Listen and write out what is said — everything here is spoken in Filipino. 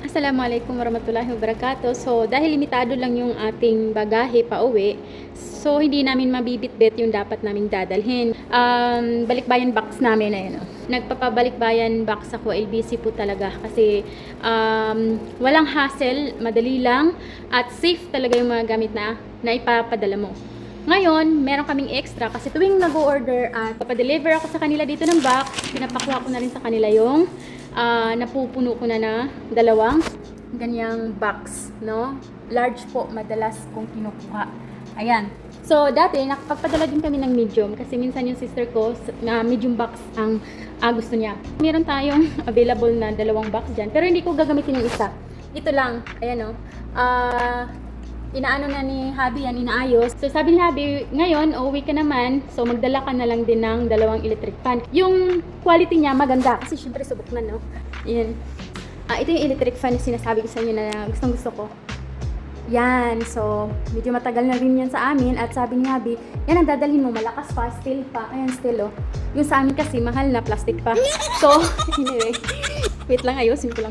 Assalamualaikum warahmatullahi wabarakatuh. So, dahil limitado lang yung ating bagahe pa uwi, so hindi namin mabibitbit yung dapat naming dadalhin. Balikbayan box namin, ayun, oh. Nagpapabalikbayan box ako, LBC po talaga. Kasi walang hassle, madali lang, at safe talaga yung mga gamit na ipapadala mo. Ngayon, meron kaming extra kasi tuwing nag-order at papadeliver ako sa kanila dito ng box, pinapakuha ko na rin sa kanila yung napupuno ko na dalawang ganyang box, no? Large po madalas kong kinukuha. Ayan. So, dati nakapagpadala din kami ng medium kasi minsan yung sister ko medium box ang gusto niya. Meron tayong available na dalawang box dyan, pero hindi ko gagamitin yung isa. Ito lang, ayan, no? Inaano na ni Habi yan, inaayos. So sabi ni Habi, ngayon, uuwi ka naman, so magdala ka na lang din ng dalawang electric fan. Yung quality niya maganda, kasi syempre subok na, no? Yan. Ito yung electric fan na sinasabi ko sa inyo na gustong gusto ko. Yan, so medyo matagal na rin yan sa amin. At sabi ni Habi, yan ang dadalhin mo, malakas pa, steel pa. Ayan, steel, oh. Yung sa amin kasi, mahal na, plastic pa. So, anyway, wait lang, ayusin ko lang.